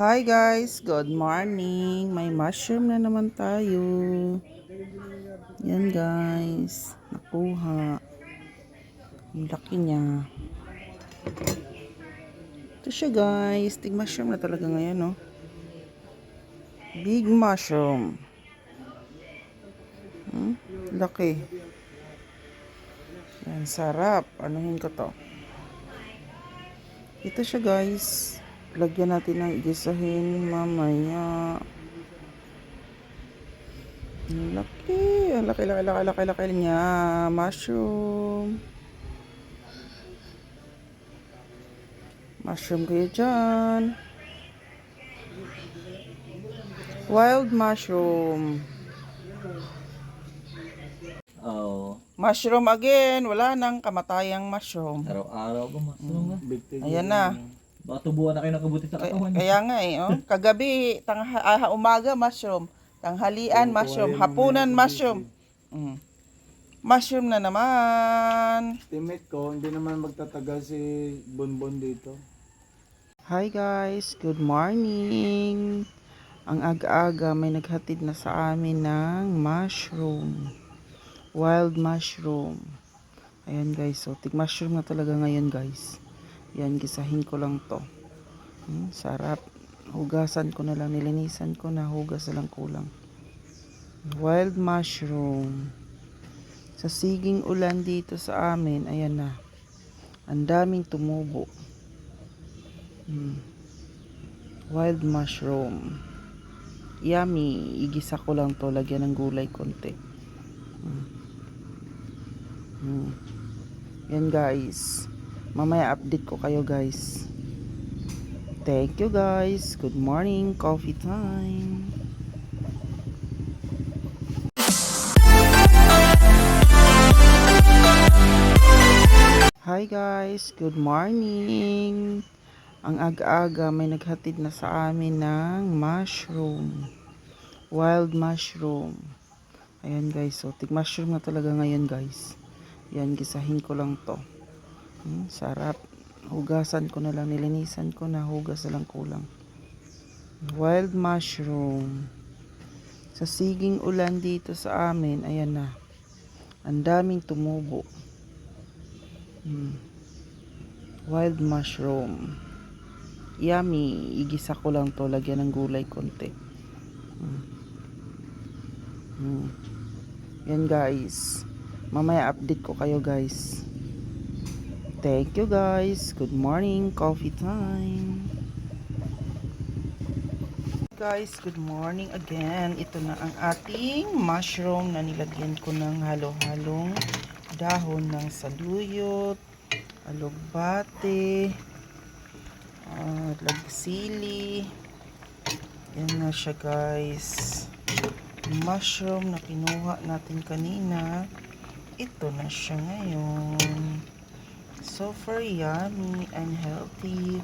Hi guys, good morning. May mushroom na naman tayo. Yan guys, nakuha. Ang laki niya. Ito siya guys, big mushroom na talaga ngayon, no? Big mushroom. Laki. Yan, sarap. Anuhin ko to. Ito siya guys. Lagyan natin ng gisahin mamaya. Ang laki. Ang laki niya. Mushroom. Mushroom kayo dyan. Wild mushroom. Oo. Mushroom again. Wala nang kamatayang mushroom. Araw-araw ba mushroom na? Ayan na. Baka tubuan na kayo nakabuti sa katawan. Kaya nga eh. Oh. Kagabi, umaga mushroom. Tanghalian mushroom. Hapunan mushroom. Mushroom na naman. Teammate ko, hindi naman magtatagal si Bonbon dito. Hi guys. Good morning. Ang aga-aga may naghatid na sa amin ng mushroom. Wild mushroom. Ayan guys, so tig mushroom na talaga ngayon guys. Yan, gisahin ko lang to. Sarap. Hugasan ko na lang, nilinisan ko na, hugas na lang kulang. Wild mushroom. Sa siging ulan dito sa amin, ayan na. Ang daming tumubo. Wild mushroom. Yummy. Igisa ko lang to, lagyan ng gulay konti. Yan guys. Mamaya update ko kayo guys. Thank you guys. Good morning. Coffee time. Hi guys. Good morning. Ang aga-aga may naghatid na sa amin ng mushroom. Wild mushroom. Ayan guys. So tig mushroom na talaga ngayon guys. Yan, gisahin ko lang to. Sarap. Hugasan ko na lang, nilinisan ko na, hugas na lang kulang. Wild mushroom. Sa siging ulan dito sa amin, ayan na. Ang daming tumubo. Wild mushroom. Yummy. Igisa ko lang to, lagyan ng gulay konti. Yan guys. Mamaya update ko kayo guys. Thank you guys. Good morning. Coffee time. Guys, good morning again. Ito na ang ating mushroom na nilagyan ko ng halo-halong dahon ng saluyot, alugbate, lagsili. Yan na siya guys. Mushroom na kinuha natin kanina. Ito na siya ngayon. Super yummy and healthy.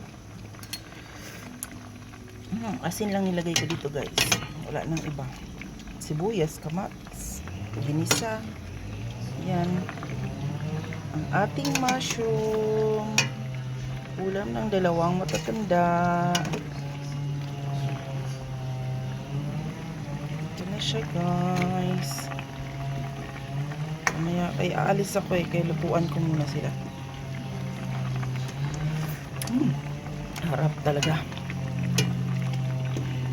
Asin lang nilagay ko dito guys. Wala nang iba. Sibuyas, kamatis, ginisa. Yan. Ang ating mushroom. Ulam ng dalawang matatanda. Ito na siya guys. Mamaya ay aalis ako eh. Kaya lupuan ko muna sila. Harap talaga.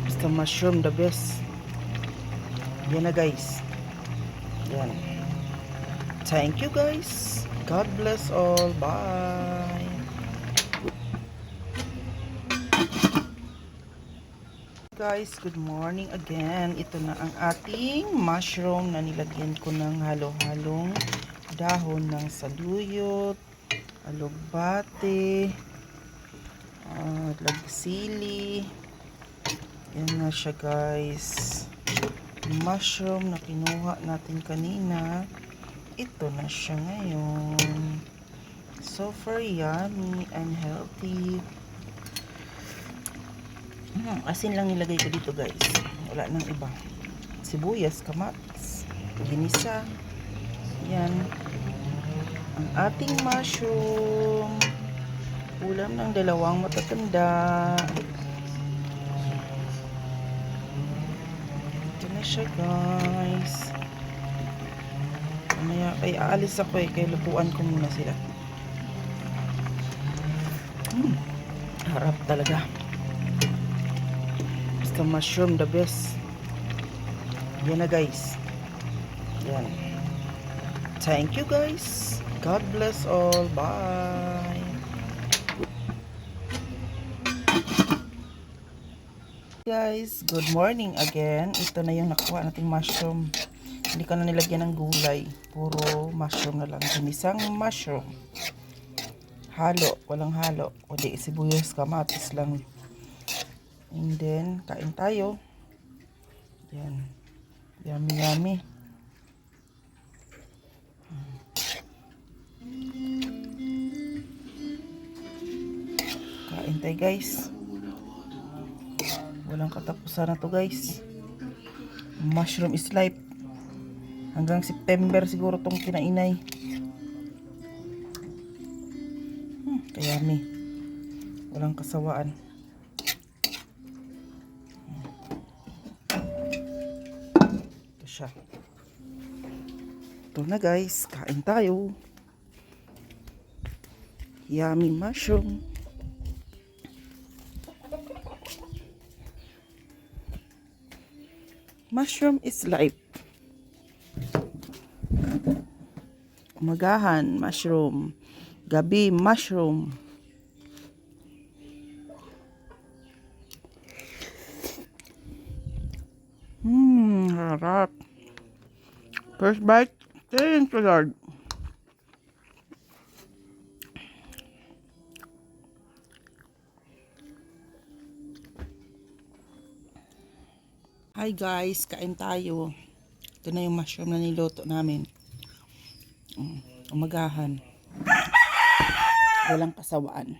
Basta mushroom the best. Yan na guys. Yan. Thank you guys. God bless all. Bye. Guys, good morning again. Ito na ang ating mushroom na nilagyan ko ng halo-halong dahon ng saluyot, alugbate, lagsili. Yan na siya guys. Mushroom na kinuha natin kanina. Ito na siya ngayon. Super yummy and healthy. Asin lang nilagay ko dito guys. Wala nang iba. Sibuyas, kamatis, ginisa. Yan. Ang ating mushroom. Ulam ng dalawang matatanda. na siya, guys. Mamaya, ay aalis ako kaya lupuan ko muna sila. Harap talaga. Basta mushroom, the best. Yan na, guys. Yan. Thank you, guys. God bless all. Bye. Guys, good morning again. Ito na yung nakuha nating mushroom. Hindi ko na nilagyan ng gulay. Puro mushroom na lang. Ginisang mushroom. Halo. Walang halo. Kundi sibuyas, kamatis lang. And then, kain tayo. Yan. Yummy, yummy. Kain tayo, guys. Walang katapusan na to, guys. Mushroom is life. Hanggang September siguro tong kinainay. Kaya walang kasawaan. Ito siya. Ito na, guys. Kain tayo. Yummy mushroom. Mushroom is life. Umagahan, mushroom. Gabi, mushroom. Harap. First bite. Thank you, Lord. Hi guys, kain tayo. Ito na yung mushroom na niluto namin. Umagahan. Walang kasawaan.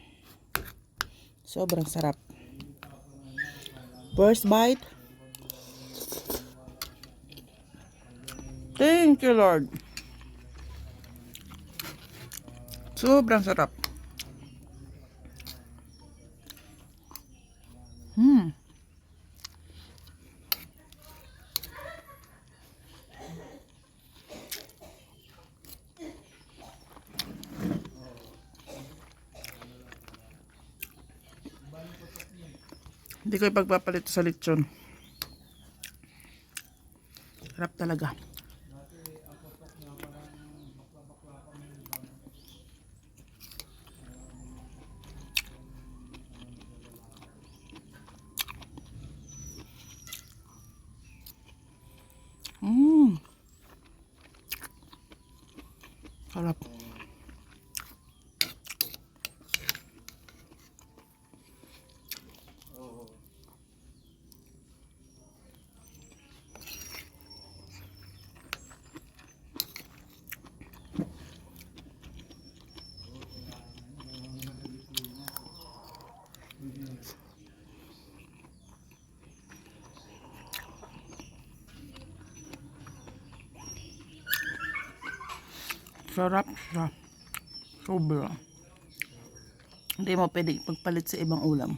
Sobrang sarap. First bite. Thank you, Lord. Sobrang sarap. Hindi ko ipagpapalit sa lechon. Sarap talaga. Sarap. Sarap siya. Sobra. Hindi mo pwede pagpalit sa ibang ulam.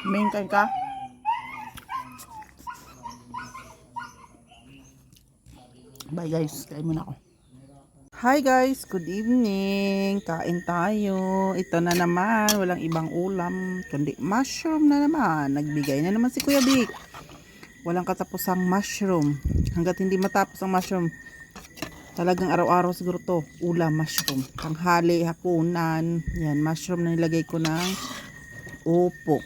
Main kain ka? Bye guys, kain muna ako. Hi guys, good evening. Kain tayo. Ito na naman, walang ibang ulam kundi mushroom na naman. Nagbigay na naman si Kuya Vic. Walang katapusang mushroom. Hanggat hindi matapos ang mushroom, talagang araw-araw siguro to ulam mushroom. Tanghali, hapunan. Yan, mushroom na nilagay ko ng upo.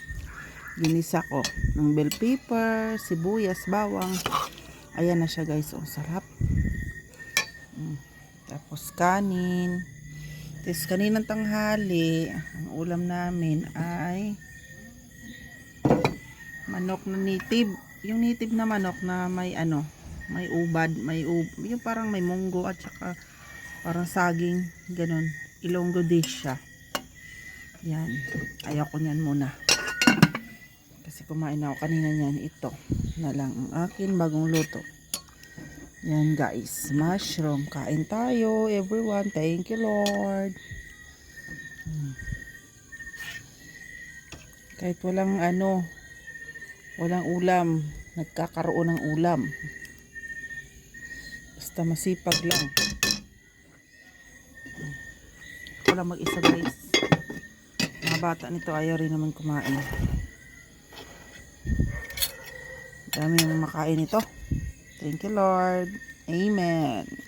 Ginisa ko ng bell pepper, sibuyas, bawang. Ayan na siya guys. Oh, sarap. Tapos kanin. Tapos kaninang tanghali, ang ulam namin ay manok na native. Yung native na manok na may may ubad, yung parang may munggo at saka parang saging, ganun. Ilonggo dish siya. Yan. Ayaw ko niyan muna. Kasi Kasi kumain ako kanina niyan. Ito na lang ang akin bagong luto. Yan guys, mushroom. Kain tayo everyone. Thank you Lord. Kahit walang walang ulam, nagkakaroon ng ulam. Basta masipag lang. Ako lang mag-isa guys. Mga bata nito ayaw rin naman kumain. Dami yung makain ito. Thank you Lord. Amen.